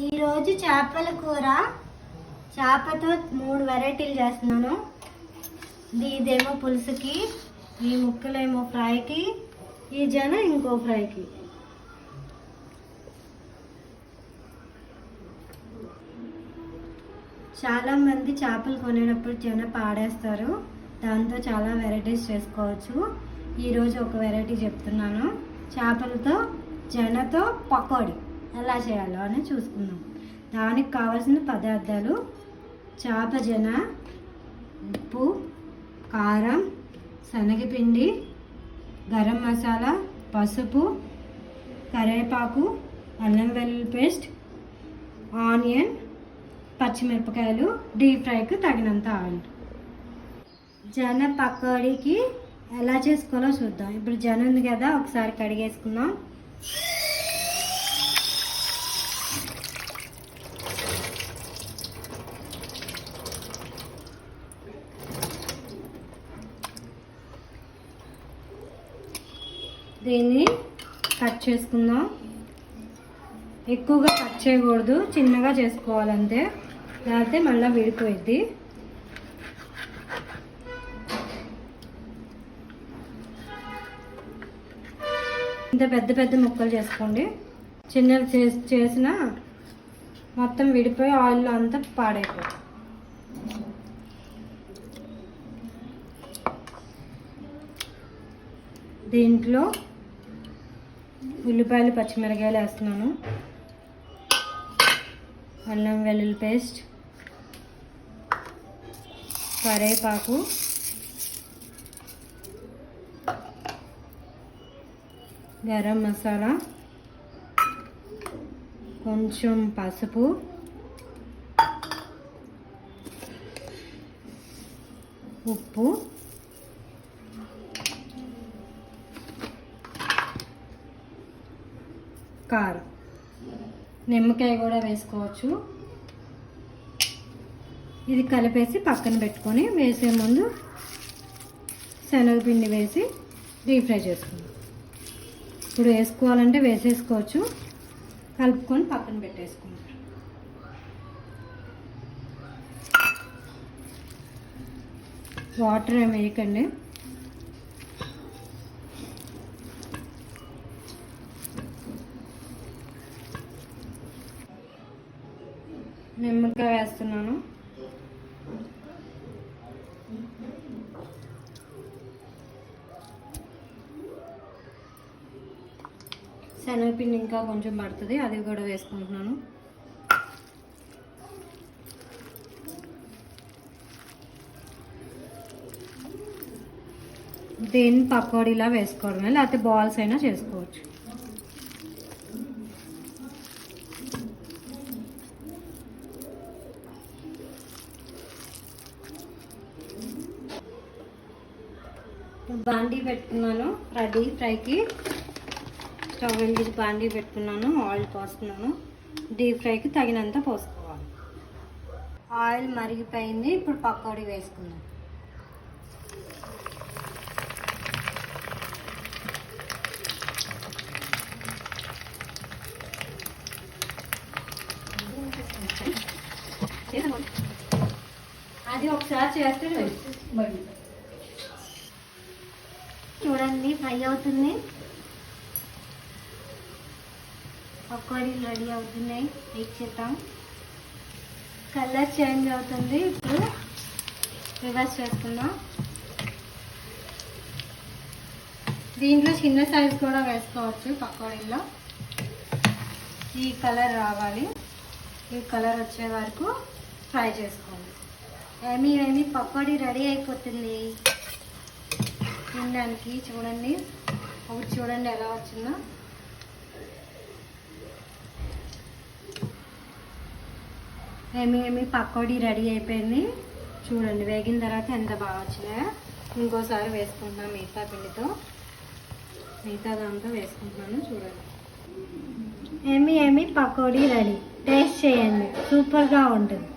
ఈరోజు చేపల కూర, చేపతో 3 వెరైటీలు చేస్తున్నాను. ఇదేమో పులుసుకి, ఈ ముక్కలేమో ఫ్రైకి, ఈ జన ఇంకో ఫ్రైకి. చాలామంది చేపలు కొనేటప్పుడు జన పాడేస్తారు, దాంతో చాలా వెరైటీస్ చేసుకోవచ్చు. ఈరోజు ఒక వెరైటీ చెప్తున్నాను. చేపలతో జనతో పకోడీ ఎలా చేయాలో అని చూసుకుందాం. దానికి కావాల్సిన పదార్థాలు: చేప జన, ఉప్పు, కారం, శనగపిండి, గరం మసాలా, పసుపు, కరివేపాకు, అల్లం వెల్లుల్లి పేస్ట్, ఆనియన్, పచ్చిమిరపకాయలు, డీప్ ఫ్రైకి తగినంత ఆయిల్. జన పకోడీకి ఎలా చేసుకోవాలో చూద్దాం. ఇప్పుడు జన ఉంది కదా, ఒకసారి కడిగేసుకుందాం. దీన్ని కట్ చేసుకుందాం. ఎక్కువగా కట్ చేయకూడదు, చిన్నగా చేసుకోవాలంతే, లేకపోతే మళ్ళీ విడిపోయిద్ది. ఇంత పెద్ద పెద్ద ముక్కలు చేసుకోండి. చిన్నవి చేసిన మొత్తం విడిపోయి ఆయిల్లో అంతా పాడైపోతుంది. దీంట్లో ఉల్లిపాయలు, పచ్చిమిరపకాయలు వేస్తున్నాను, అల్లం వెల్లుల్లి పేస్ట్, కరివేపాకు, గరం మసాలా, కొంచెం పసుపు, ఉప్పు, కారం, నిమ్మకాయ కూడా వేసుకోవచ్చు. ఇది కలిపేసి పక్కన పెట్టుకొని వేసే ముందు శనగపిండి వేసి డీప్ ఫ్రై చేసుకుందాం. ఇప్పుడు వేసుకోవాలంటే వేసేసుకోవచ్చు, కలుపుకొని పక్కన పెట్టేసుకుందాం. వాటర్ ఏమి వేయకండి. నిమ్మకాయ వేస్తున్నాను. శనగపిండి ఇంకా కొంచెం పడుతుంది, అది కూడా వేసుకుంటున్నాను. దీన్ని పకోడీలా వేసుకోవడమే, లేకపోతే బాల్స్ అయినా చేసుకోవచ్చు. బాండీ పెట్టుకున్నాను డీప్ ఫ్రైకి. స్టవ్ వెలిగించి బాండీ పెట్టుకున్నాను, ఆయిల్ పోస్తున్నాను. డీప్ ఫ్రైకి తగినంత పోసుకోవాలి. ఆయిల్ మరిగిపోయింది, ఇప్పుడు పకోడీ వేసుకుందాం. అది ఒకసారి చేస్తే చూడండి, ఫ్రై అవుతుంది. పకోడీలు రెడీ అవుతున్నాయి. వెయిట్ చేద్దాం. కలర్ చేంజ్ అవుతుంది. ఇప్పుడు రివర్స్ చేసుకుందాం. దీంట్లో చిన్న సైజ్ కూడా వేసుకోవచ్చు పకోడీల్లో. ఈ కలర్ రావాలి, ఈ కలర్ వచ్చే వరకు ఫ్రై చేసుకోండి. ఏమీ పకోడీ రెడీ అయిపోతుంది తినడానికి. చూడండి, ఒకటి చూడండి ఎలా వచ్చిందో. ఏమీ పకోడీ రెడీ అయిపోయింది. చూడండి, వేగిన తర్వాత ఎంత బాగా వచ్చినాయో. ఇంకోసారి వేసుకుంటున్నాను మిగతా పిండితో, మిగతా దాంతో వేసుకుంటున్నాను. చూడండి, ఏమీ పకోడీ రెడీ. టేస్ట్ చేయండి, సూపర్గా ఉంటుంది.